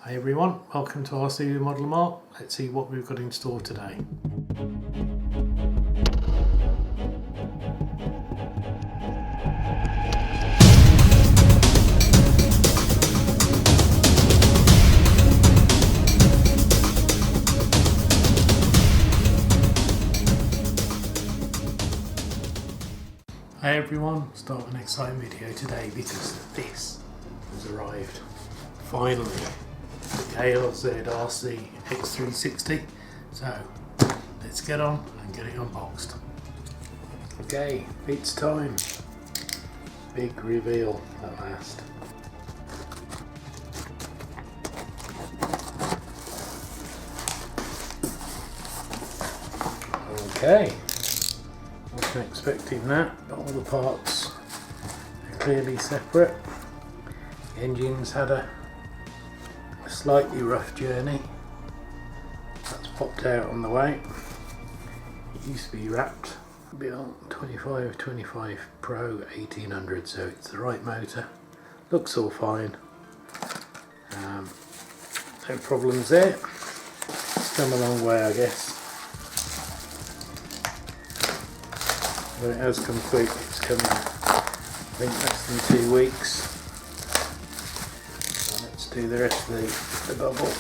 Hi everyone, welcome to RC Model Mart. Let's see what we've got in store today. Hi everyone, start with an exciting video today because this has arrived. Finally, the ALZRC X360. So let's get on and get it unboxed. Okay, it's time. Big reveal at last. Okay, wasn't expecting that, but all the parts are clearly separate. The engine's had a slightly rough journey. That's popped out on the way. It used to be wrapped beyond 25 Pro 1800, so it's the right motor. Looks all fine. No problems there. It's come a long way, I guess. But it has come quick. It's come in, I think, less than 2 weeks. Do the rest of the bubble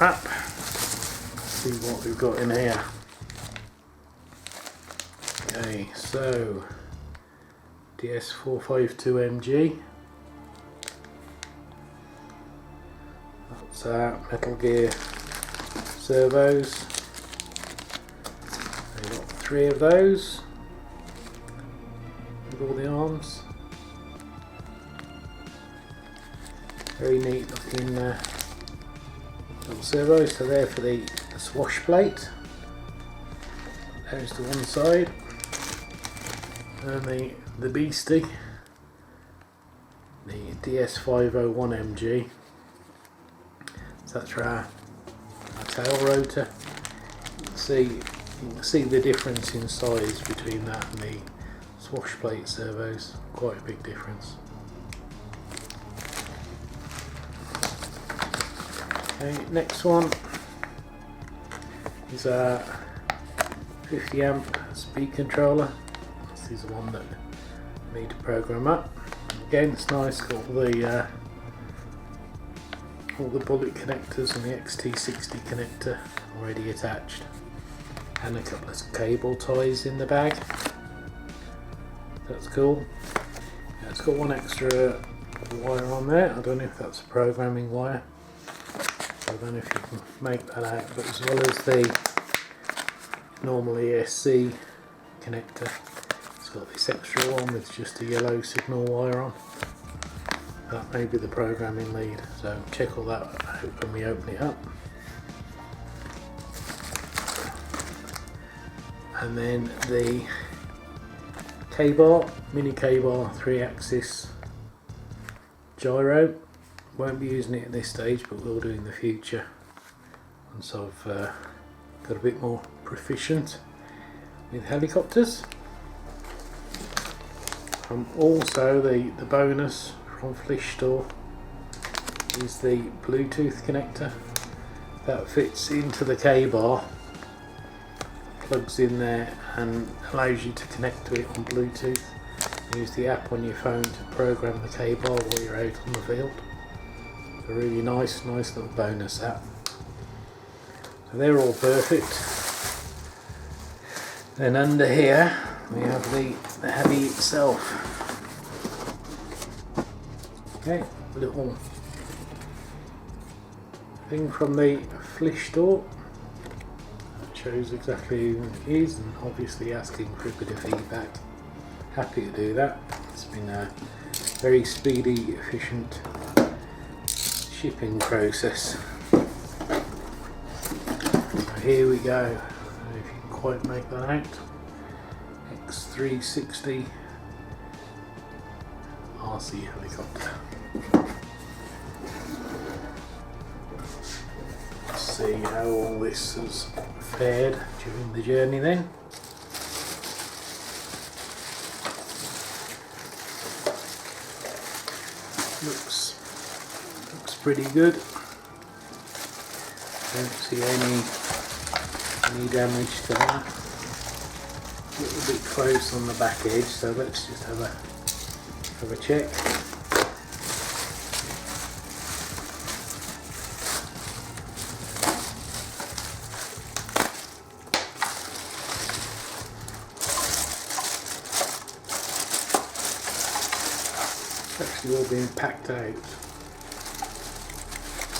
wrap. See what we've got in here. Okay, so DS452MG. That's Metal Gear servos. We've got 3 of those with all the arms. Very neat looking little servos. So there for the swash plate. There's to one side. And the beastie, the DS501MG. So that's our tail rotor. You can see the difference in size between that and the swash plate servos. Quite a big difference. Okay, next one is a 50 amp speed controller. This is the one that I need to program up. Again, it's nice, got all the bullet connectors and the X360 connector already attached, and a couple of cable ties in the bag. That's cool. Yeah, it's got one extra wire on there. I don't know if that's a programming wire. I don't know if you can make that out, but as well as the normal ESC connector, it's got this extra one with just a yellow signal wire on. That may be the programming lead, so check all that out when we open it up. And then the K-bar, mini K-bar 3-axis gyro. Won't be using it at this stage, but will do in the future once I've got a bit more proficient with helicopters. Also the bonus from FLISH Store is the Bluetooth connector that fits into the K-bar, plugs in there and allows you to connect to it on Bluetooth. Use the app on your phone to program the K-bar while you're out on the field. A really nice little bonus app. So they're all perfect. Then under here we have the heli itself. Okay, little thing from the FLISH Store that shows exactly who it is, and obviously asking for a bit of feedback. Happy to do that. It's been a very speedy, efficient shipping process. So here we go. If you can quite make that out. X360 RC helicopter. Let's see how all this has fared during the journey then. Looks pretty good. Don't see any damage to that. A little bit close on the back edge, so let's just have a check. It's actually all been packed out.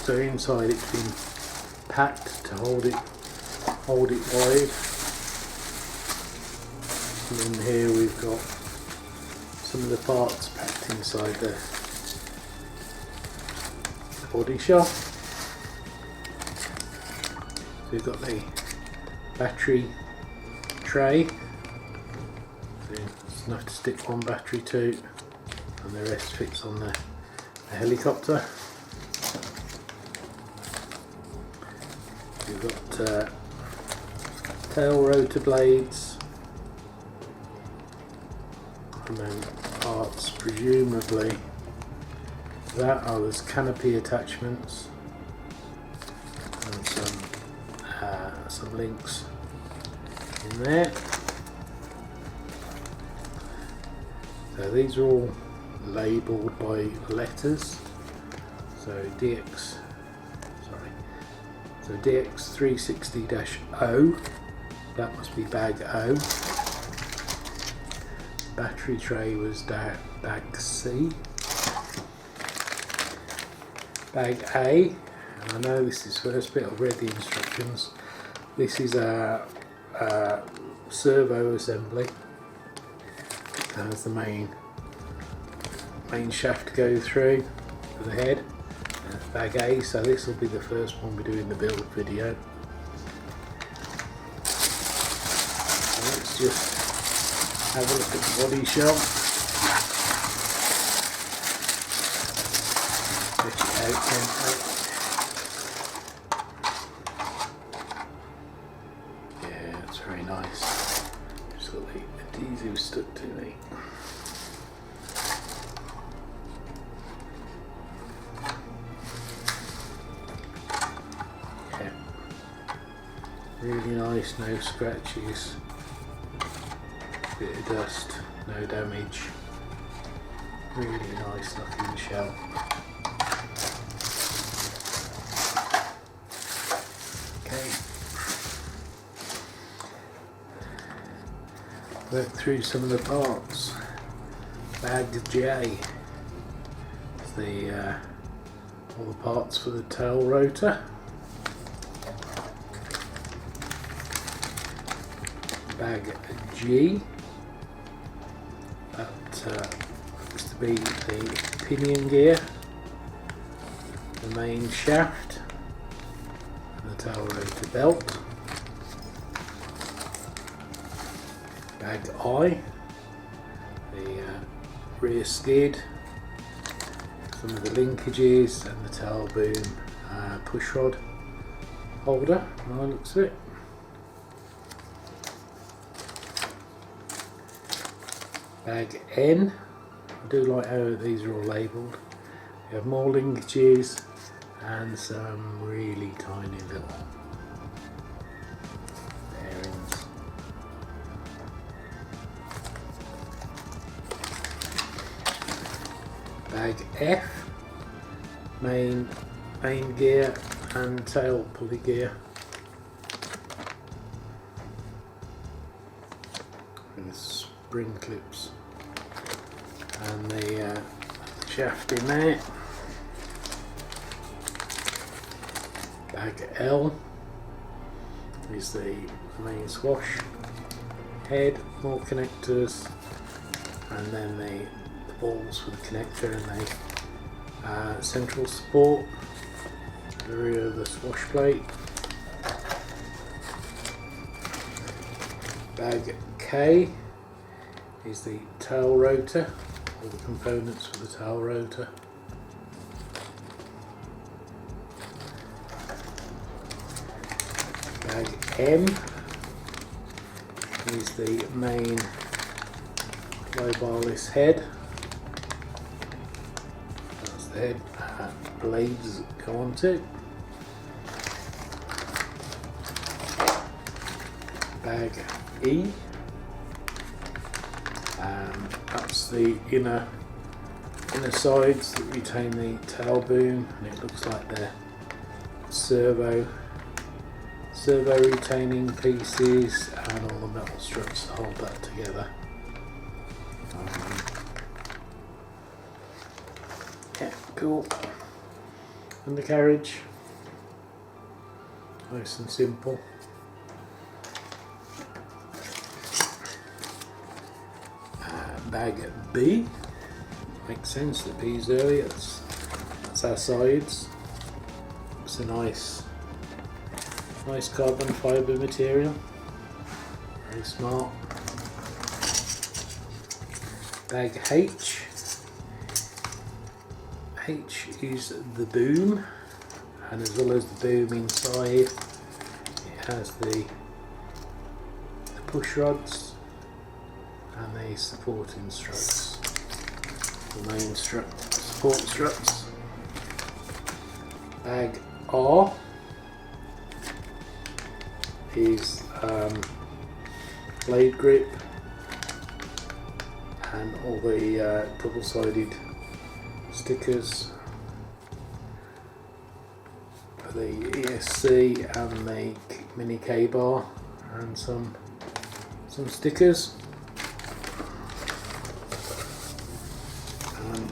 So inside it's been packed to hold it wide. And in here we've got some of the parts packed inside the body shell. So we've got the battery tray. So it's enough to stick one battery to, and the rest fits on the helicopter. We've got tail rotor blades, and then parts presumably that are those canopy attachments, and some links in there. So these are all labelled by letters. So DX360-O, that must be bag O. Battery tray was bag C. Bag A, and I know this is first bit, I've read the instructions. This is a servo assembly. There's the main shaft to go through for the head. Bag A, so this will be the first one we do in the build video. So let's just have a look at the body shell. Stretch it out gently. Yeah, it's very nice. Just got the adhesive stuck to me. Really nice, no scratches, bit of dust, no damage, really nice looking shell. Okay, work through some of the parts. Bag J, it's all the parts for the tail rotor. Bag G, that looks to be the pinion gear, the main shaft, and the tail rotor belt. Bag I, the rear skid, some of the linkages, and the tail boom push rod holder, by the looks of it. Bag N, I do like how these are all labelled. We have more linkages and some really tiny little bearings. Bag F, main gear and tail pulley gear. And the spring clips. And the shaft in there. Bag L is the main swash head, more connectors, and then the balls for the connector and the central support, the rear of the swash plate. Bag K is the tail rotor, all the components for the tail rotor. Bag M is the main low barless head. That's the head blades that go onto. bag E, that's the inner sides that retain the tail boom, and it looks like they're servo retaining pieces and all the metal struts to hold that together. Yeah, cool. Undercarriage, nice and simple. Bag B, makes sense, the B's early, that's our sides. It's a nice carbon fibre material, very smart. Bag H is the boom, and as well as the boom inside, it has the push rods and the supporting struts, the main support struts. Bag R is blade grip and all the double-sided stickers for the ESC and the mini K-bar, and some stickers. And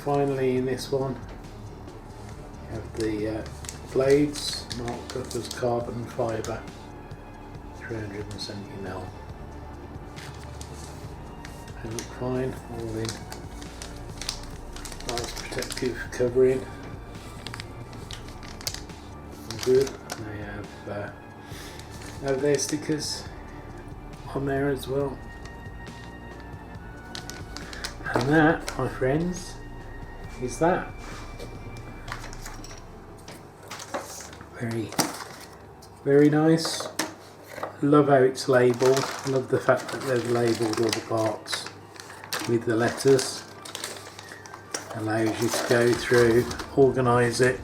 finally in this one you have the blades marked up as carbon fibre 370mm. They look fine, all in nice protective covering. Good. They have their stickers on there as well. And that, my friends, is that. Very nice. Love how it's labelled. Love the fact that they've labelled all the parts with the letters. Allows you to go through, organise it,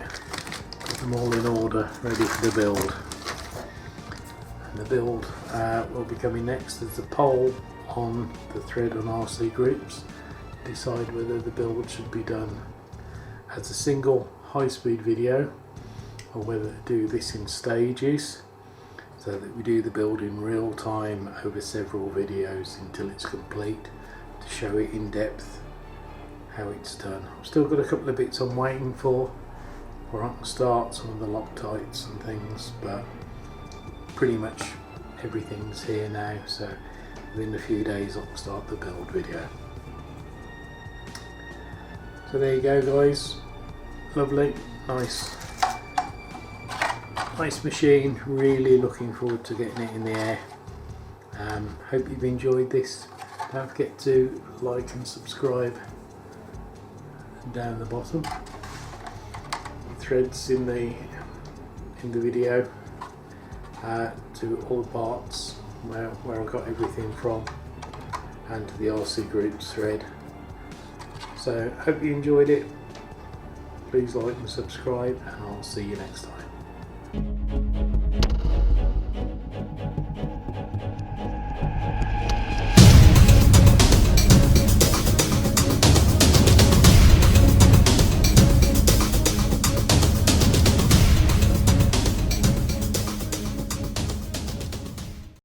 put them all in order, ready for the build. And the build will be coming next as the poll on the thread on RC groups. Decide whether the build should be done as a single high-speed video or whether to do this in stages, so that we do the build in real time over several videos until it's complete, to show it in depth how it's done. I've still got a couple of bits I'm waiting for I can start some of the Loctites and things, but pretty much everything's here now, so within a few days I'll start the build video. So there you go guys, lovely, nice machine, really looking forward to getting it in the air. Hope you've enjoyed this. Don't forget to like and subscribe down the bottom. Threads in the video to all the parts where I got everything from, and to the RC Groups thread. So hope you enjoyed it. Please like and subscribe, and I'll see you next time.